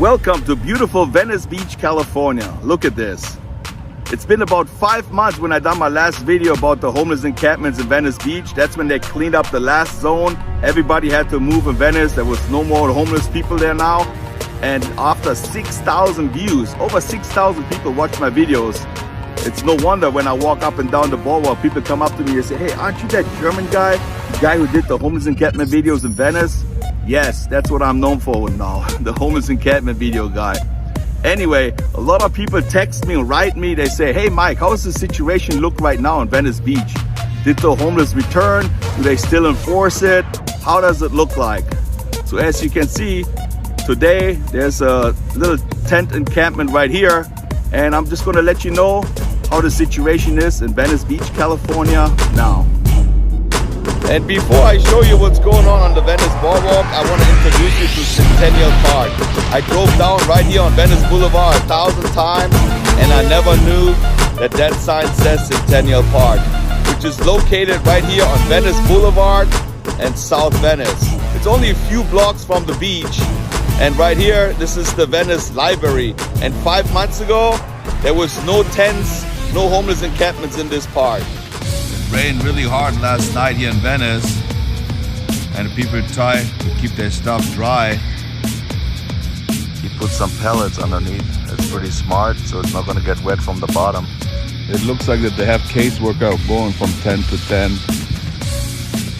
Welcome to beautiful Venice Beach, California. Look at this. It's been about 5 months when I done my last video about the homeless encampments in Venice Beach. That's when they cleaned up the last zone. Everybody had to move in Venice. There was no more homeless people there now. And after 6,000 views, over 6,000 people watch my videos. It's no wonder when I walk up and down the boardwalk, people come up to me and say, hey, aren't you that German guy? The guy who did the homeless encampment videos in Venice? Yes, that's what I'm known for now, the homeless encampment video guy. Anyway, a lot of people text me and write me. They say, hey Mike, how does the situation look right now in Venice Beach? Did the homeless return? Do they still enforce it? How does it look like? So as you can see, today there's a little tent encampment right here. And I'm just gonna let you know how the situation is in Venice Beach, California now. And before I show you what's going on the Venice Boardwalk, I want to introduce you to Centennial Park. I drove down right here on Venice Boulevard 1,000 times and I never knew that that sign says Centennial Park, which is located right here on Venice Boulevard and South Venice. It's only a few blocks from the beach, and right here, this is the Venice Library. And 5 months ago, there was no tents, no homeless encampments in this park. It rained really hard last night here in Venice, and people try to keep their stuff dry. He put some pellets underneath. It's pretty smart, so it's not going to get wet from the bottom. It looks like that they have caseworker going from tent to tent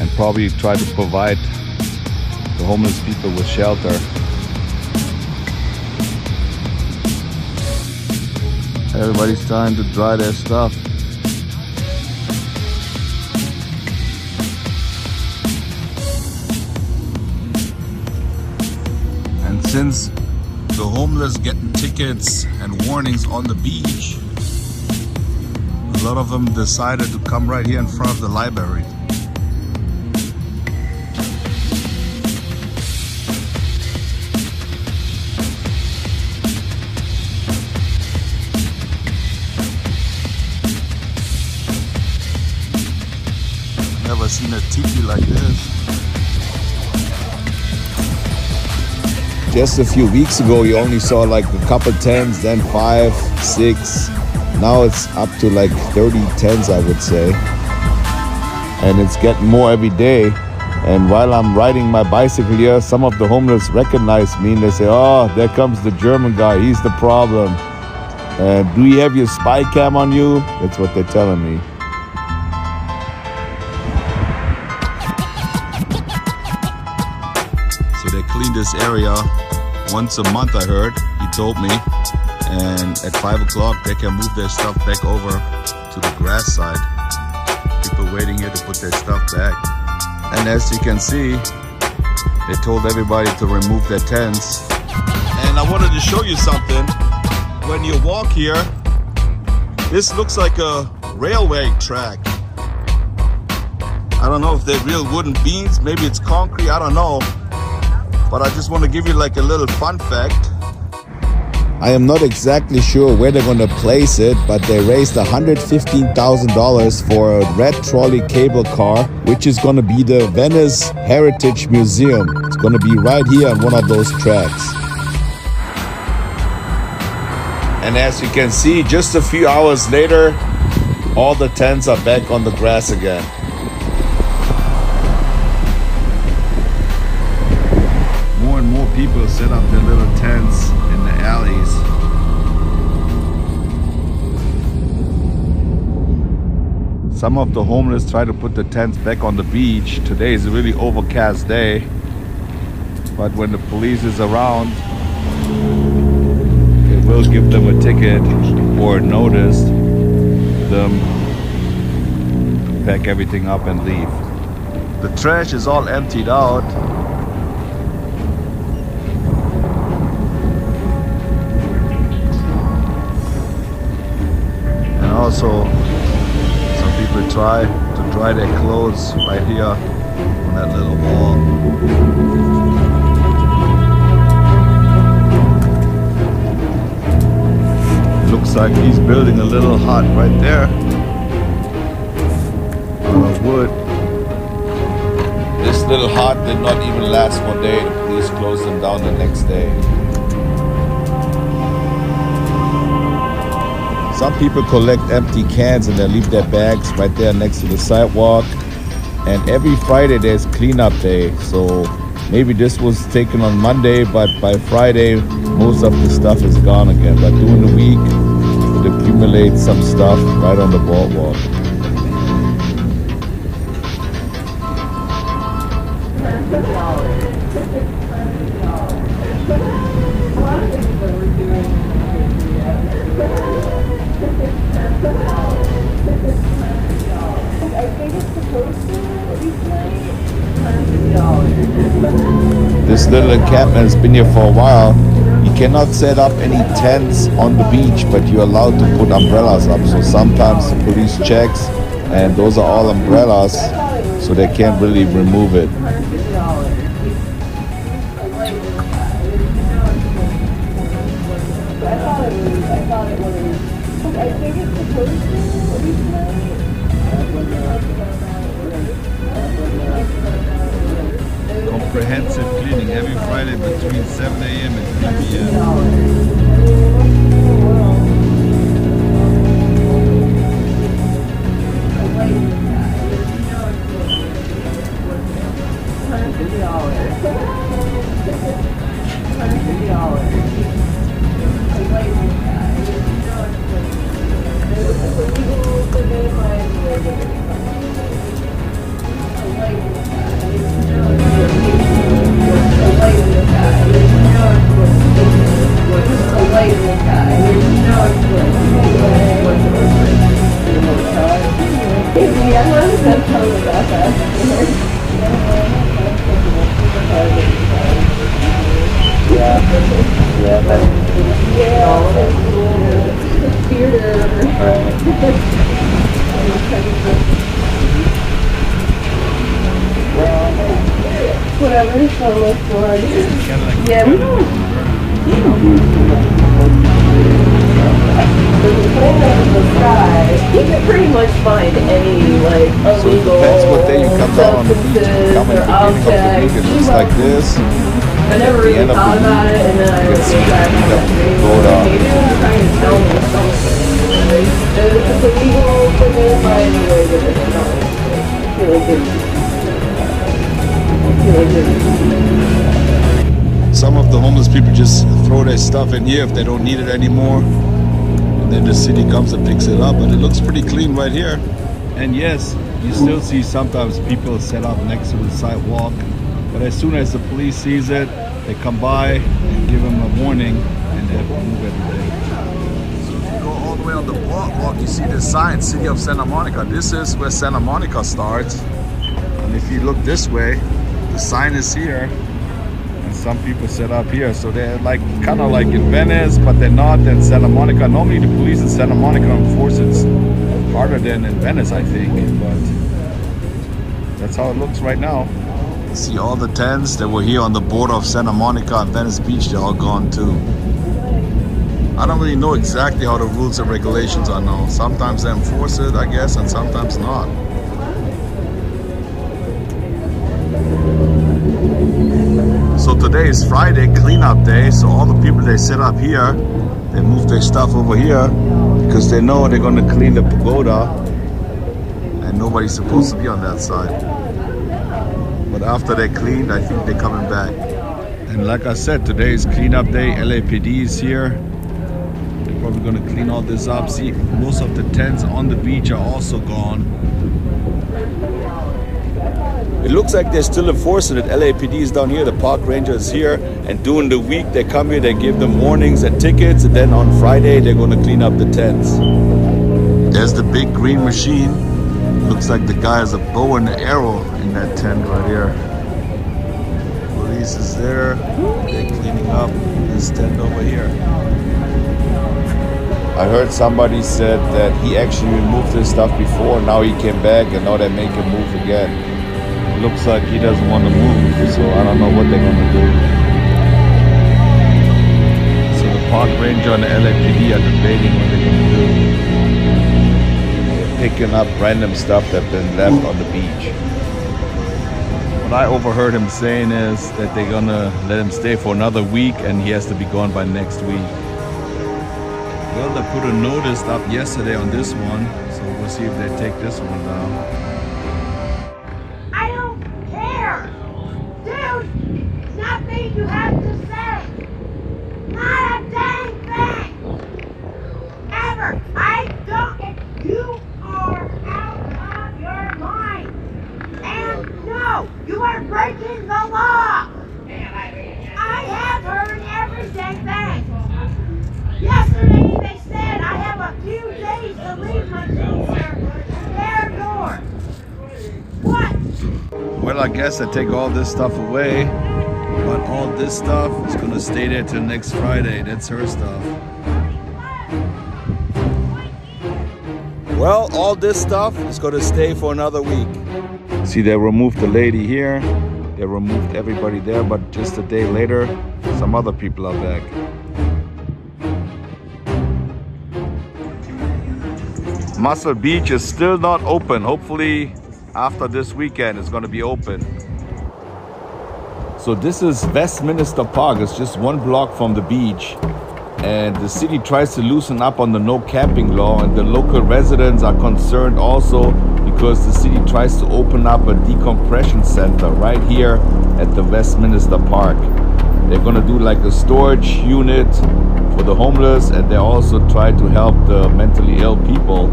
and probably try to provide the homeless people with shelter. Everybody's trying to dry their stuff. And since the homeless getting tickets and warnings on the beach, a lot of them decided to come right here in front of the library. Never seen a tiki like this. Just a few weeks ago you only saw like a couple tents, then 5, 6. Now it's up to like 30 tents, I would say. And it's getting more every day. And while I'm riding my bicycle here, some of the homeless recognize me and they say, oh, there comes the German guy, he's the problem. And do you have your spy cam on you? That's what they're telling me. They clean this area once a month, I heard, he told me, and at 5 o'clock they can move their stuff back over to the grass side. People waiting here to put their stuff back. And as you can see, they told everybody to remove their tents. And I wanted to show you something. When you walk here, this looks like a railway track. I don't know if they're real wooden beams, maybe it's concrete, I don't know. But I just want to give you like a little fun fact. I am not exactly sure where they're going to place it, but they raised $115,000 for a red trolley cable car, which is going to be the Venice Heritage Museum. It's going to be right here on one of those tracks. And as you can see, just a few hours later, all the tents are back on the grass again. People set up their little tents in the alleys. Some of the homeless try to put the tents back on the beach. Today is a really overcast day, but when the police is around, they will give them a ticket or notice them to pack everything up and leave. The trash is all emptied out. Also, some people try to dry their clothes right here on that little wall. Looks like he's building a little hut right there out of wood. This little hut did not even last one day. The police closed them down the next day. Some people collect empty cans and they leave their bags right there next to the sidewalk. And every Friday there's cleanup day. So maybe this was taken on Monday, but by Friday most of the stuff is gone again. But during the week it accumulates some stuff right on the boardwalk. This little encampment has been here for a while. You cannot set up any tents on the beach, but you're allowed to put umbrellas up. So sometimes the police checks, and those are all umbrellas, so they can't really remove it. Comprehensive cleaning every Friday between 7 a.m. and 3 p.m. Whatever, so look forward. Yeah. You can pretty much find any like illegal. So it depends what day you come down on the beach. If you come in the beginning of the week, it looks like this. I never really thought about it, and then I was like, maybe they're trying to tell me something. If it's illegal, then it's by any way that it's not. Really good. Some of the homeless people just throw their stuff in here if they don't need it anymore, and then the city comes and picks it up. But it looks pretty clean right here. And yes, you still see sometimes people set up next to the sidewalk, but as soon as the police sees it, they come by and give them a warning, and they have to move every day. So if you go all the way on the boardwalk, you see this sign, City of Santa Monica. This is where Santa Monica starts. And if you look this way, the sign is here, and some people set up here. So they're like kind of like in Venice, but they're not in Santa Monica. Normally the police in Santa Monica enforce it harder than in Venice, I think, but that's how it looks right now. You see all the tents that were here on the border of Santa Monica and Venice Beach, they're all gone too. I don't really know exactly how the rules and regulations are now. Sometimes they enforce it, I guess, and sometimes not. So today is Friday, cleanup day, so all the people they set up here, they move their stuff over here because they know they're going to clean the pagoda and nobody's supposed to be on that side. But after they cleaned, I think they're coming back. And like I said, today is cleanup day. LAPD is here. They're probably going to clean all this up. See, most of the tents on the beach are also gone. It looks like they're still enforcing it. LAPD is down here, the park ranger is here, and during the week they come here, they give them warnings and tickets, and then on Friday they're going to clean up the tents. There's the big green machine. Looks like the guy has a bow and an arrow in that tent right here. Police is there. They're cleaning up this tent over here. I heard somebody said that he actually removed his stuff before, now he came back and now they make him move again. Looks like he doesn't want to move, so I don't know what they're going to do. So the park ranger and the LAPD are debating what they're going to do. Picking up random stuff that's been left on the beach. What I overheard him saying is that they're going to let him stay for another week and he has to be gone by next week. Well, they put a notice up yesterday on this one, so we'll see if they take this one down. I don't care! Dude, nothing you have to say! Not a dang thing! Ever! I don't... You are out of your mind! And no, you are breaking the law! I have heard every dang thing! Yesterday they said I have a few days to leave my teacher their door. What? Well, I guess I take all this stuff away, but all this stuff is gonna stay there till next Friday. That's her stuff. Well, all this stuff is gonna stay for another week. See, they removed the lady here, they removed everybody there, but just a day later, some other people are back. Muscle Beach is still not open. Hopefully after this weekend it's going to be open. So this is Westminster Park. It's just one block from the beach, and the city tries to loosen up on the no camping law, and the local residents are concerned also because the city tries to open up a decompression center right here at the Westminster Park. They're going to do like a storage unit for the homeless, and they also try to help the mentally ill people.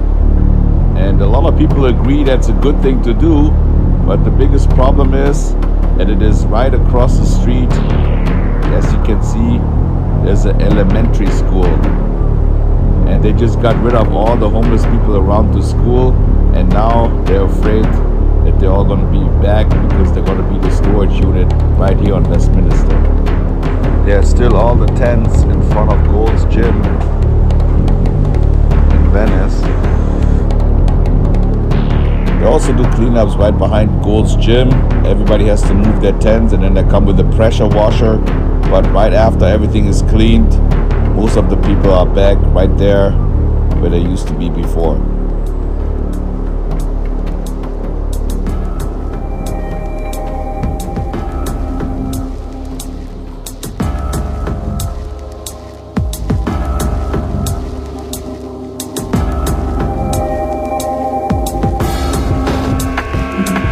And a lot of people agree that's a good thing to do, but the biggest problem is that it is right across the street. As you can see, there's an elementary school, and they just got rid of all the homeless people around the school, and now they're afraid that they're all going to be back because they're going to be the storage unit right here on Westminster. There's still all the tents in front of Gold's Gym in Venice. They also do cleanups right behind Gold's Gym. Everybody has to move their tents, and then they come with a pressure washer. But right after everything is cleaned, most of the people are back right there where they used to be before.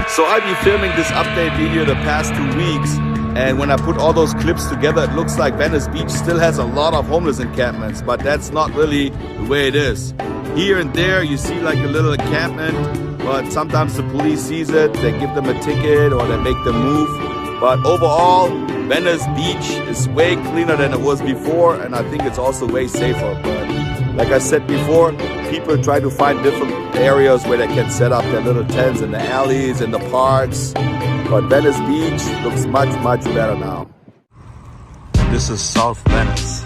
So I've been filming this update video the past 2 weeks, and when I put all those clips together, it looks like Venice Beach still has a lot of homeless encampments, but that's not really the way it is. Here and there you see like a little encampment, but sometimes the police sees it, they give them a ticket or they make them move. But overall, Venice Beach is way cleaner than it was before, and I think it's also way safer. But like I said before, people try to find different areas where they can set up their little tents in the alleys, in the parks. But Venice Beach looks much, much better now. This is South Venice.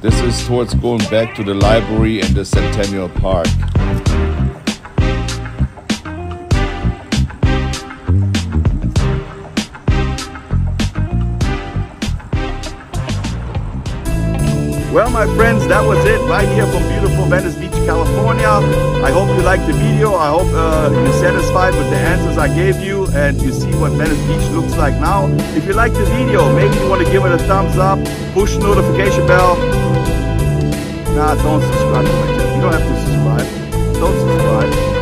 This is towards going back to the library and the Centennial Park. Well, my friends, that was it right here from beautiful Venice Beach, California. I hope you liked the video. I hope you're satisfied with the answers I gave you and you see what Venice Beach looks like now. If you liked the video, maybe you want to give it a thumbs up, push the notification bell. Nah, don't subscribe to my channel. You don't have to subscribe. Don't subscribe.